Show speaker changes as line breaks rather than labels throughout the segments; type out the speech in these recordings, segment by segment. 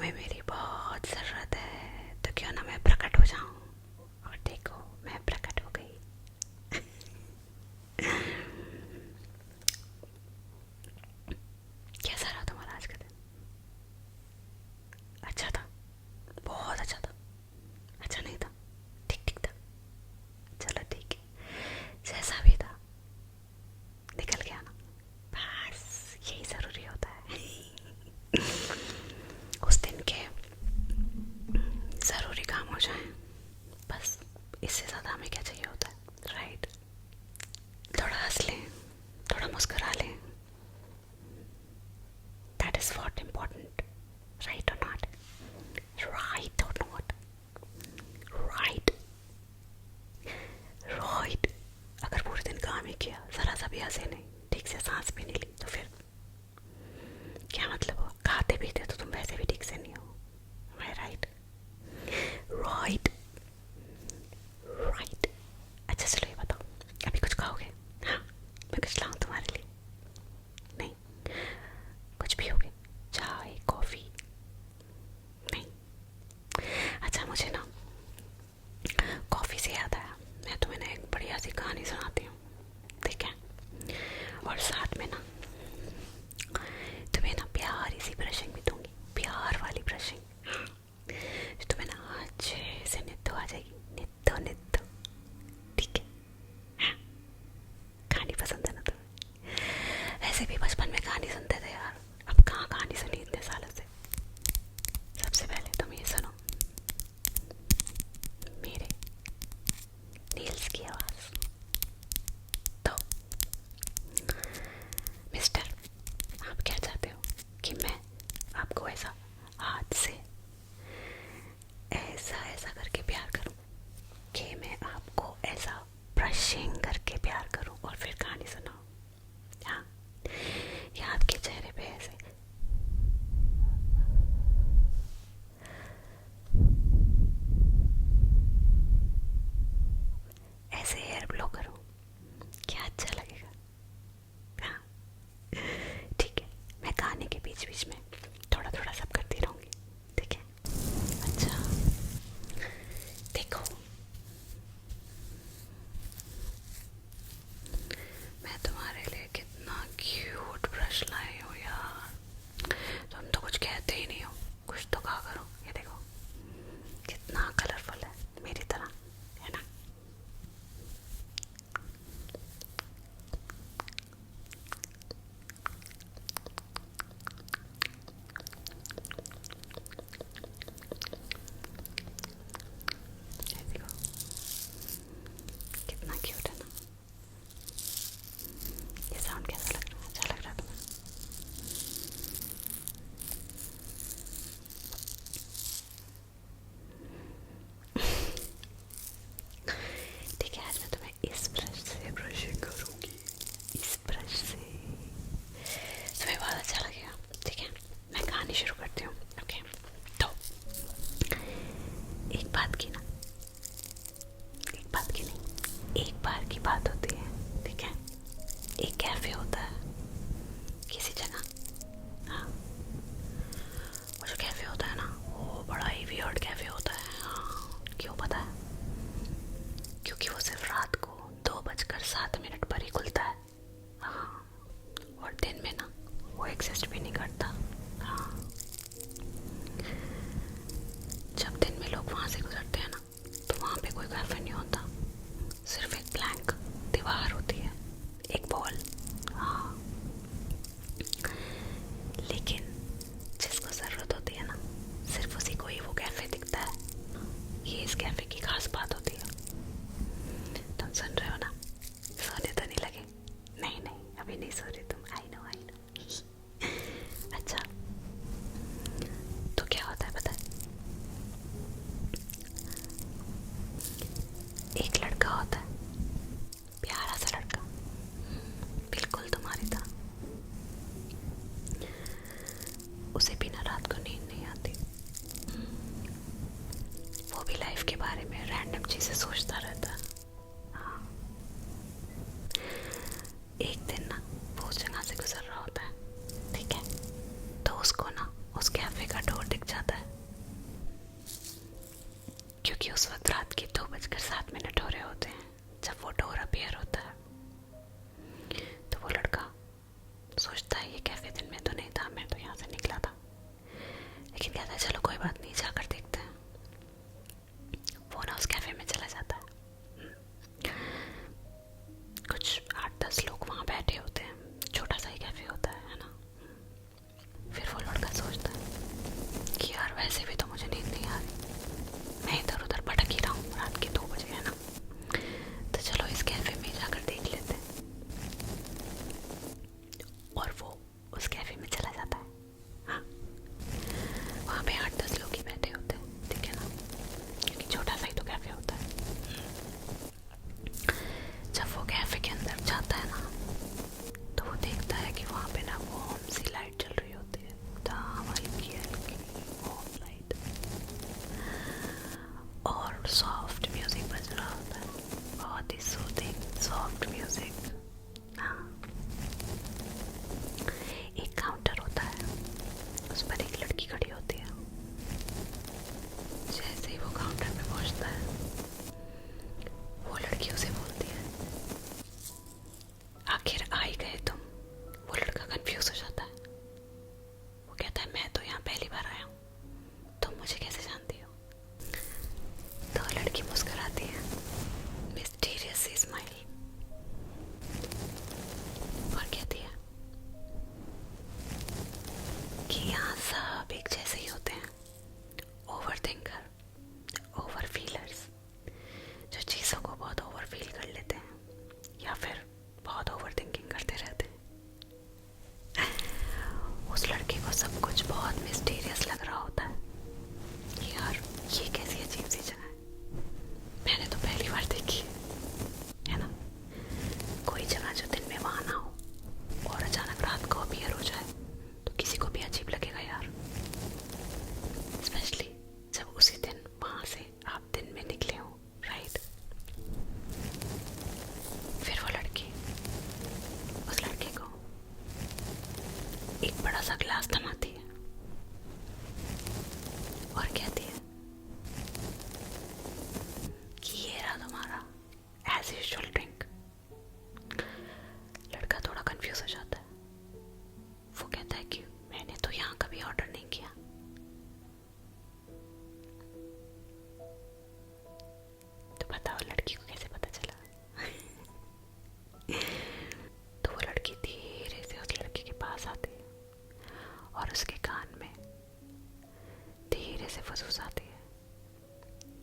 तुम्हें मेरी बहुत ज़रूरत है, तो क्यों ना मैं प्रकट हो जाऊं। और देखो, मैं प्रकट हो गई। कैसा रहा तुम्हारा आज का दिन? अच्छा था? बहुत अच्छा था? अच्छा नहीं था? ठीक ठीक था? चलो ठीक है, जैसा भी था निकल गया ना, बस यही ज़रूरी होता है। उस दिन के ज़रूरी काम हो जाएं, बस इससे ज़्यादा हमें क्या चाहिए होता है, राइट? थोड़ा हंस लें, थोड़ा मुस्कुरा लें, that is what important, right और नॉट? राइट और नॉट? Right, right. अगर पूरे दिन काम ही किया, ज़रा सा भी हंसे नहीं, ठीक से सांस भी नहीं ली, तो फिर क्या मतलब हो? खाते पीते तो तुम वैसे भी ठीक से नहीं हो, राइट? Right, right. अच्छा चलो ये बताओ, अभी कुछ खाओगे? हाँ, मैं कुछ लाऊं तुम्हारे लिए? नहीं? कुछ भी होगे? चाय कॉफ़ी? नहीं? अच्छा मुझे ना कॉफ़ी से याद आया, मैं तुम्हें ना एक बढ़िया सी कहानी सुनाती हूँ, ठीक है? और साथ में ना तुम्हें ना प्यारी सी ब्रशिंग भी दूंगी, प्यार वाली ब्रशिंग, जो तुम्हें ना अच्छे से नित्तो आ जाएगी, नित्तो नित्तो, ठीक है? हाँ, कहानी पसंद है ना तुम्हें? ऐसे भी बचपन में कहानी सुनते थे यार, अब कहाँ कहानी सुनी इतने सालों से। सबसे पहले तुम ये सुनो, मेरे नील्स की आवाज़। तो मिस्टर, आप क्या चाहते हो कि मैं आपको ऐसा हाथ से ऐसा ऐसा करके प्यार करूं, कि मैं आपको ऐसा ब्रशिंग करके प्यार करूं और फिर कहानी सुनाऊं? हाँ, या आपके चेहरे पे ऐसे ऐसे एयर ब्लो करूं? क्या अच्छा लगेगा? हाँ, ठीक है, मैं कहानी के बीच बीच में थोड़ा थोड़ा सब करती रहूंगी, ठीक है? अच्छा, देखो, मैं तुम्हारे लिए कितना क्यूट ब्रश लाई हूँ यार, तुम तो कुछ कहते ही नहीं हो, कुछ तो कहा करो। ये देखो कितना कलरफुल है, मेरी तरह, है ना? ये देखो कितना क्यूट है ना? ये साउंड कैसा लग रहा है? अच्छा लग रहा है तुम्हें? ठीक है, आज मैं तुम्हें इस ब्रश से ब्रशिंग करूंगी, इस ब्रश से, तुम्हें बहुत अच्छा लगेगा, ठीक है? मैं कहानी शुरू करती हूँ, ओके? तो एक बात की ना, एक बात की नहीं, एक बार की बात होती है, ठीक है? एक कैफे होता है किसी जगह, हाँ। वो जो कैफे होता है ना, वो बड़ा ही वियर्ड कैफे होता है, हाँ। क्यों पता है? क्योंकि वो सिर्फ रात को 2:07 पर ही खुलता है, हाँ। और दिन में ना वो एग्जिस्ट भी नहीं करता, हाँ। जब दिन में लोग वहाँ से गुजरते हैं ना, तो वहाँ पे कोई कैफे नहीं होता, सिर्फ एक ब्लैंक दीवार होती है, एक बॉल, हाँ। लेकिन जिसको ज़रूरत होती है ना, सिर्फ उसी को ही वो कैफ़े दिखता है, ये इस कैफ़े की खास बात होती है। तुम सुन रहे हो ना? सोने तो नहीं लगे? नहीं नहीं, अभी नहीं सो रही तुम, आई नो आई नो। अच्छा, तो क्या होता है पता है? एक लड़का होता है, प्यारा सा लड़का, बिल्कुल तुम्हारी तरह, उसे बिना रात को नींद नहीं आती, वो भी लाइफ के बारे में रैंडम चीज़ें सोचता रहता है, हाँ। एक दिन ना वो उस जगह से गुजर रहा होता है, ठीक है? तो उसको ना उस कैफे का डोर दिख जाता है, से फसूस आती है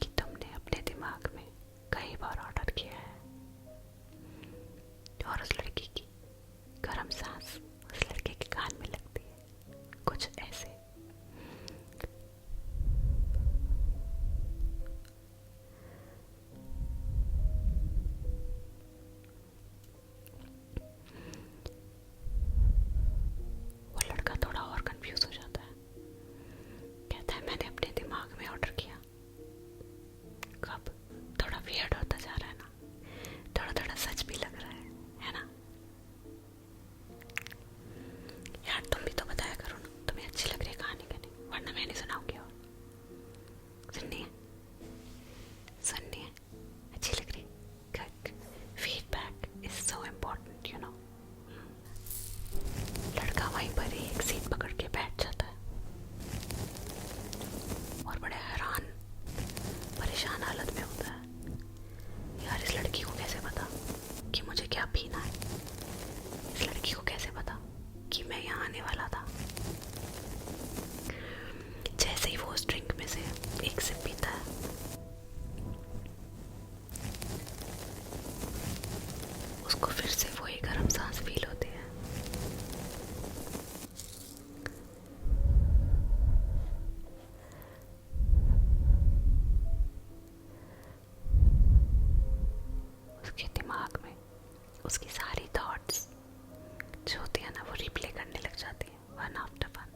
कि तुमने अपने दिमाग में कई बार ऑर्डर किया है और उस लड़की की गर्म सांस उस लड़के के कान में लगती है, कुछ ऐसे। वो लड़का थोड़ा और कंफ्यूज हो जाता है, कहता है मैंने अपने दिमाग में ऑर्डर किया। कब? थोड़ा वियर्ड होता जा रहा है ना, थोड़ा थोड़ा सच भी लग रहा है ना? यार तुम भी तो बताया करो ना, तुम्हें अच्छी लग रही है कहानी कि नहीं, वरना मैं नहीं सुनाऊंगी। और सुननी है? सुननी है? अच्छी लग रही? Good. Feedback is so important, you know. लड़का वहीं पर ही एक सीट पकड़ के बैठ जाता है और बड़े हैरान परेशान हालत में होता है। यार इस लड़की को कैसे पता कि मुझे क्या पीना है? इस लड़की को कैसे पता कि मैं यहाँ आने वाला था? जैसे ही वो उस ड्रिंक में से एक सिप पीता है, उसको फिर से वही गर्म सांस फील होती है। उसके दिमाग में उसकी सारी थॉट्स जो होती है ना, वो रिप्ले करने लग जाती है वन आफ्टर वन।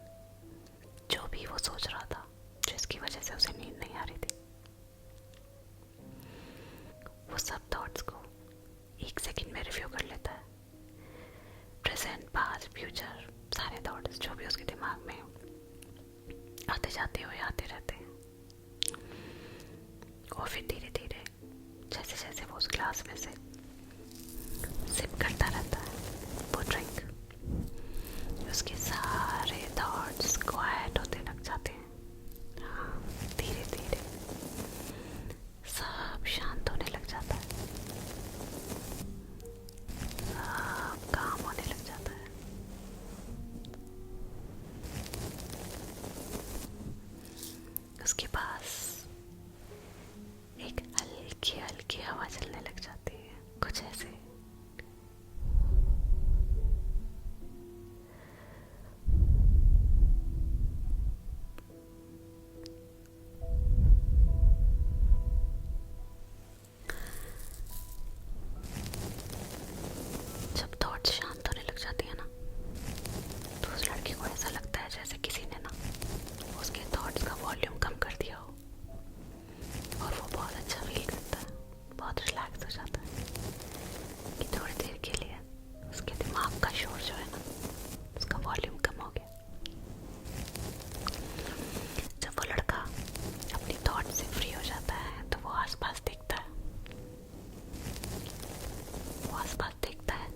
जो भी वो सोच रहा था, जिसकी वजह से उसे नींद नहीं आ रही थी, वो सब थॉट्स को एक सेकंड में रिव्यू कर लेता है। प्रेजेंट, पास्ट, फ्यूचर, सारे थॉट्स जो भी उसके दिमाग में आते जाते हुए आते रहते हैं। और फिर धीरे धीरे जैसे जैसे वो उस ग्लास में से सिप करता रहता है वो ड्रिंक, उसके सारे थॉट्स क्वाइट होते लग जाते हैं। हाँ, धीरे धीरे सब शांत होने लग जाता है, सब काम होने लग जाता है। उसके पास एक हल्की हल्की हवा चलने लग जाती है, कुछ ऐसे। जब थॉट्स शांत होने लग जाती है ना, तो उस लड़की को ऐसा लगता है जैसे किसी ने ना उसके थॉट्स का वॉल्यूम कम कर दिया हो, और वो बहुत अच्छा फील करता है, बहुत रिलैक्स हो जाता है कि थोड़ी देर के लिए उसके दिमाग का शोर जो है ना, उसका वॉल्यूम कम हो गया। जब वो लड़का अपनी थॉट से फ्री हो जाता है तो वो आसपास देखता है। वो आसपास देखता है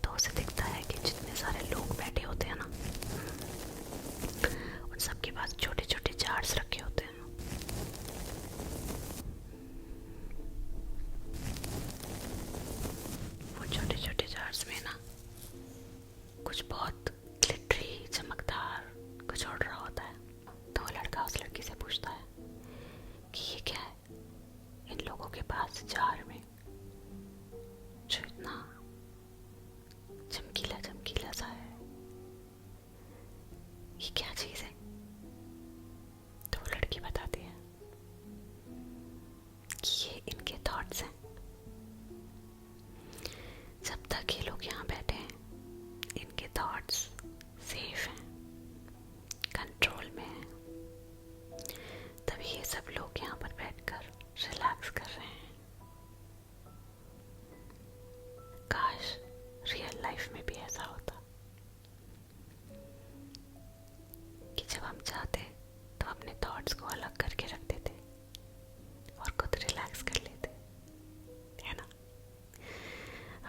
तो उसे दिखता है कि जितने सारे लोग बैठे होते हैं ना, उन सबके पास छोटे छोटे जार्स रखे होते हैं। वो छोटे छोटे जार्स में ना कुछ बहुत ग्लिटरी चमकदार कुछ उड़ रहा होता है। तो वो लड़का उस लड़की से पूछता है कि ये क्या है इन लोगों के पास जार में, जो इतना चमकीला चमकीला सा है, ये क्या चीज है? तो वो लड़की बताती है कि ये इनके थॉट्स हैं। जब तक ये लोग यहाँ बैठे हैं, इनके थॉट्स सेफ हैं, कंट्रोल में हैं, तभी ये सब लोग यहाँ पर बैठकर रिलैक्स कर रहे हैं। काश रियल लाइफ में भी ऐसा होता कि जब हम चाहते तो अपने थॉट्स को अलग करके रख देते और खुद रिलैक्स कर लेते, है ना?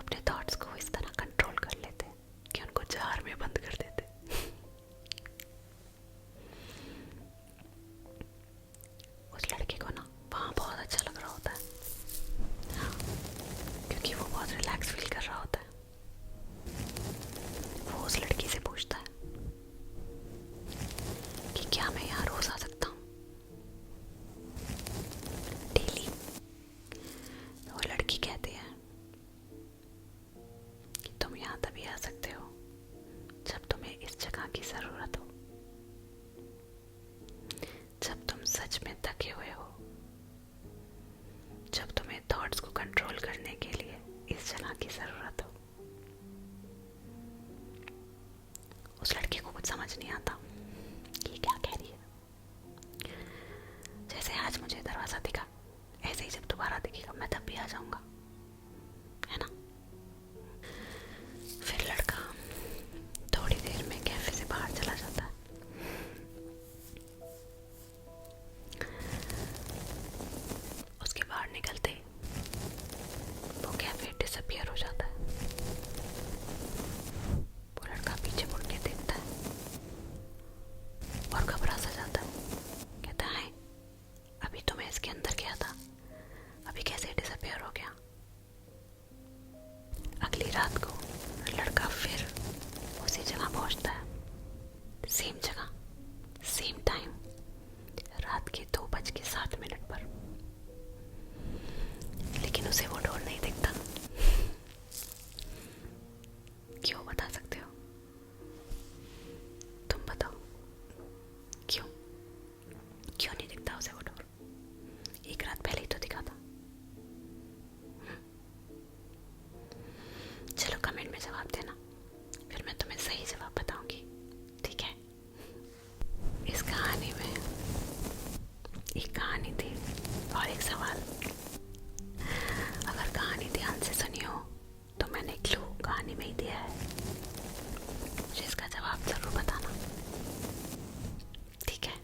अपने थॉट्स को इस तरह कंट्रोल कर लेते कि उनको जार में बंद कर देते। उस लड़के को ना वहाँ बहुत अच्छा लग रहा होता है। हाँ, क्योंकि वो बहुत रिलैक्स फील कर रहा होता है। वो उस लड़की से पूछता है कि क्या मैं यहाँ रोज आ सकता हूँ? रहा दिखेगा, मैं तब भी आ जाऊंगा, है ना। फिर लड़का थोड़ी देर में कैफे से बाहर चला जाता है। उसके बाहर निकलते ही वो कैफे डिसअपियर हो जाता है। वो लड़का पीछे मुड़ के देखता है और घबरा सा जाता है। कहता है अभी तो मैं इसके अंदर गया था, अभी कैसे डिसअपियर हो गया। अगली रात को लड़का फिर उसी जगह पहुंचता है, सेम जगह सेम टाइम, रात के 2:07 पर। लेकिन उसे वो डोर नहीं दिखता। क्यों, बता सकते हो? तुम बताओ क्यों क्यों नहीं दिखता उसे वो डोर? एक रात पहले ही तो दिखा था। चलो कमेंट में जवाब देना, फिर मैं तुम्हें सही जवाब बताऊंगी, ठीक है। इस कहानी में एक कहानी थी और एक सवाल। अगर कहानी ध्यान से सुनी हो तो मैंने क्लू कहानी में ही दिया है, मुझे इसका जवाब जरूर बताना, ठीक है।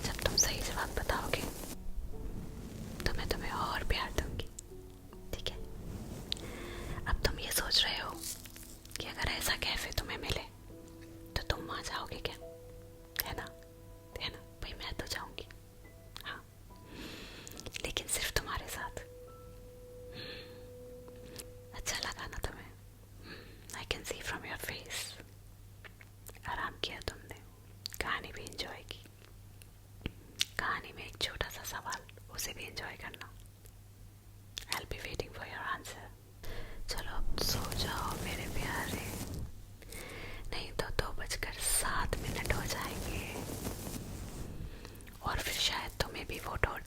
जब तुम सही जवाब बताओगे तो मैं तुम्हें और प्यार दूंगी, ठीक है। अब तुम ये सोच रहे हो कि अगर ऐसा कैफे तुम्हें मिले तो तुम वहां जाओगे क्या, है ना, है ना। भाई मैं तो जाऊंगी, हाँ, लेकिन सिर्फ तुम्हारे साथ। अच्छा लगा ना तुम्हें? I can see from your face. आराम किया तुमने, कहानी भी एंजॉय की। कहानी में एक छोटा सा सवाल, उसे भी एंजॉय करना। I will be waiting for your answer. चलो अब सो जाओ मेरे प्यारे, नहीं तो 2:07 हो जाएंगे और फिर शायद तुम्हें भी वो डोर